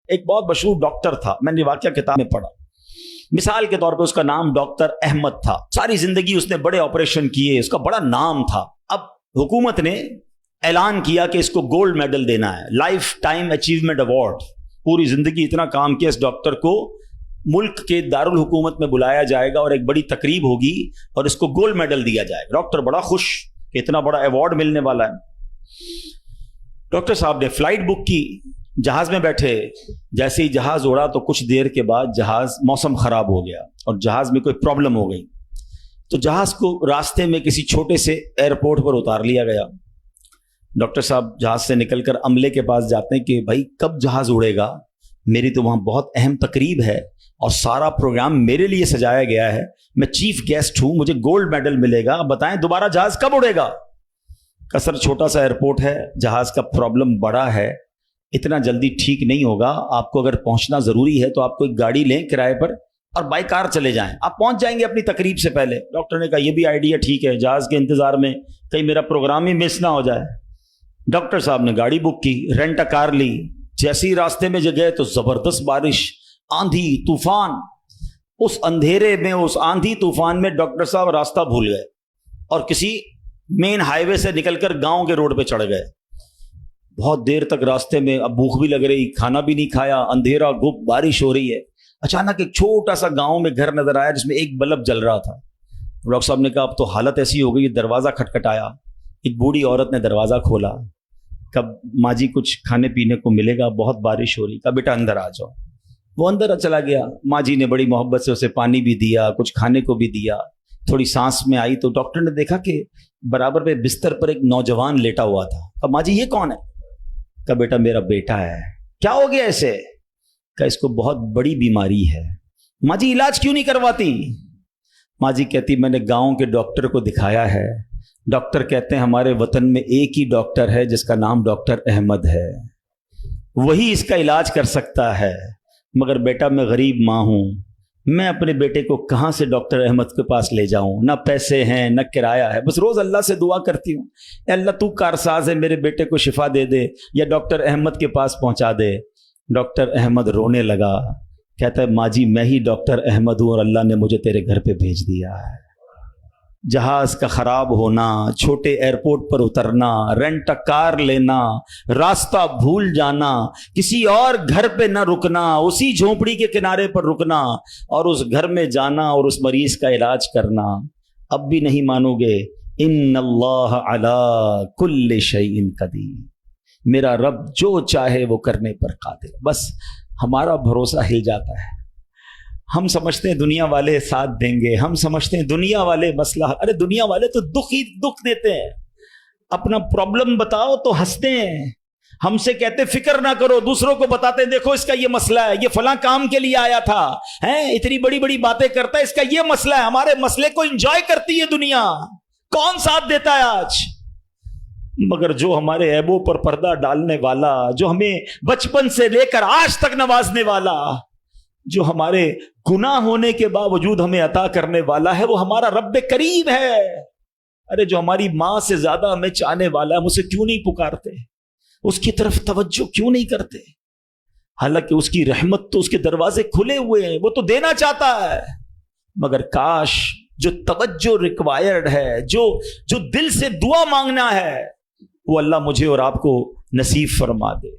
ایک بہت مشہور ڈاکٹر تھا، میں نے واقعہ کتاب میں پڑھا. مثال کے طور پہ اس کا نام ڈاکٹر احمد تھا. ساری زندگی اس نے بڑے آپریشن کیے، اس کا بڑا نام تھا. اب حکومت نے اعلان کیا کہ اس کو گولڈ میڈل دینا ہے، لائف ٹائم اچیومنٹ ایوارڈ. پوری زندگی اتنا کام کیا اس ڈاکٹر کو ملک کے دارالحکومت میں بلایا جائے گا اور ایک بڑی تقریب ہوگی اور اس کو گولڈ میڈل دیا جائے گا. ڈاکٹر بڑا خوش کہ اتنا بڑا ایوارڈ ملنے والا ہے. ڈاکٹر صاحب نے فلائٹ بک کی، جہاز میں بیٹھے. جیسے ہی جہاز اڑا تو کچھ دیر کے بعد جہاز موسم خراب ہو گیا اور جہاز میں کوئی پرابلم ہو گئی. تو جہاز کو راستے میں کسی چھوٹے سے ایئرپورٹ پر اتار لیا گیا. ڈاکٹر صاحب جہاز سے نکل کر عملے کے پاس جاتے ہیں کہ بھائی کب جہاز اڑے گا، میری تو وہاں بہت اہم تقریب ہے اور سارا پروگرام میرے لیے سجایا گیا ہے، میں چیف گیسٹ ہوں، مجھے گولڈ میڈل ملے گا، بتائیں دوبارہ جہاز کب اڑے گا. کسر چھوٹا سا ایئرپورٹ ہے، جہاز کا پرابلم بڑا ہے، اتنا جلدی ٹھیک نہیں ہوگا. آپ کو اگر پہنچنا ضروری ہے تو آپ کو ایک گاڑی لیں کرائے پر اور بائی کار چلے جائیں، آپ پہنچ جائیں گے اپنی تقریب سے پہلے. ڈاکٹر نے کہا یہ بھی آئیڈیا ٹھیک ہے، جہاز کے انتظار میں کہیں میرا پروگرام ہی مس نہ ہو جائے. ڈاکٹر صاحب نے گاڑی بک کی، رینٹ اے کار لی. جیسے ہی راستے میں گئے تو زبردست بارش، آندھی طوفان. اس اندھیرے میں، اس آندھی طوفان میں ڈاکٹر صاحب راستہ بھول گئے اور کسی مین ہائی وے سے نکل کر گاؤں کے روڈ پہ چڑھ گئے. بہت دیر تک راستے میں، اب بھوک بھی لگ رہی، کھانا بھی نہیں کھایا، اندھیرا گپ، بارش ہو رہی ہے. اچانک ایک چھوٹا سا گاؤں میں گھر نظر آیا جس میں ایک بلب جل رہا تھا. ڈاکٹر صاحب نے کہا اب تو حالت ایسی ہو گئی، دروازہ کھٹکھٹایا. ایک بوڑھی عورت نے دروازہ کھولا. کب ماں جی کچھ کھانے پینے کو ملے گا، بہت بارش ہو رہی. کہا بیٹا اندر آ جاؤ. وہ اندر چلا گیا. ماں جی نے بڑی محبت سے اسے پانی بھی دیا، کچھ کھانے کو بھی دیا. تھوڑی سانس میں آئی تو ڈاکٹر نے دیکھا کہ برابر پہ بستر پر ایک نوجوان لیٹا ہوا تھا. کہا ماں جی یہ کون ہے؟ کہا بیٹا میرا بیٹا ہے. کیا ہو گیا اسے؟ کہا اس کو بہت بڑی بیماری ہے. ماں جی علاج کیوں نہیں کرواتی؟ ماں جی کہتی میں نے گاؤں کے ڈاکٹر کو دکھایا ہے، ڈاکٹر کہتے ہیں ہمارے وطن میں ایک ہی ڈاکٹر ہے جس کا نام ڈاکٹر احمد ہے، وہی اس کا علاج کر سکتا ہے. مگر بیٹا میں غریب ماں ہوں، میں اپنے بیٹے کو کہاں سے ڈاکٹر احمد کے پاس لے جاؤں؟ نہ پیسے ہیں نہ کرایہ ہے. بس روز اللہ سے دعا کرتی ہوں اے اللہ تو کارساز ہے، میرے بیٹے کو شفا دے دے یا ڈاکٹر احمد کے پاس پہنچا دے. ڈاکٹر احمد رونے لگا. کہتا ہے ماں جی میں ہی ڈاکٹر احمد ہوں اور اللہ نے مجھے تیرے گھر پہ بھیج دیا ہے. جہاز کا خراب ہونا، چھوٹے ایئرپورٹ پر اترنا، رینٹ کار لینا، راستہ بھول جانا، کسی اور گھر پہ نہ رکنا، اسی جھونپڑی کے کنارے پر رکنا اور اس گھر میں جانا اور اس مریض کا علاج کرنا. اب بھی نہیں مانو گے؟ ان اللہ علی کل شیء قدیر، میرا رب جو چاہے وہ کرنے پر قادر. بس ہمارا بھروسہ ہل جاتا ہے. ہم سمجھتے ہیں دنیا والے ساتھ دیں گے، ہم سمجھتے ہیں دنیا والے مسئلہ، ارے دنیا والے تو دکھ ہی دکھ دیتے ہیں. اپنا پرابلم بتاؤ تو ہنستے ہیں، ہم سے کہتے فکر نہ کرو، دوسروں کو بتاتے ہیں دیکھو اس کا یہ مسئلہ ہے، یہ فلاں کام کے لیے آیا تھا، اتنی بڑی بڑی باتیں کرتا ہے، اس کا یہ مسئلہ ہے. ہمارے مسئلے کو انجوائے کرتی ہے دنیا، کون ساتھ دیتا ہے آج؟ مگر جو ہمارے عیبوں پر پردہ ڈالنے والا، جو ہمیں بچپن سے لے کر آج تک نوازنے والا، جو ہمارے گناہ ہونے کے باوجود ہمیں عطا کرنے والا ہے، وہ ہمارا رب کریم ہے. ارے جو ہماری ماں سے زیادہ ہمیں چاہنے والا ہے، ہم اسے کیوں نہیں پکارتے؟ اس کی طرف توجہ کیوں نہیں کرتے؟ حالانکہ اس کی رحمت تو اس کے دروازے کھلے ہوئے ہیں، وہ تو دینا چاہتا ہے. مگر کاش جو توجہ ریکوائرڈ ہے، جو دل سے دعا مانگنا ہے، وہ اللہ مجھے اور آپ کو نصیب فرما دے.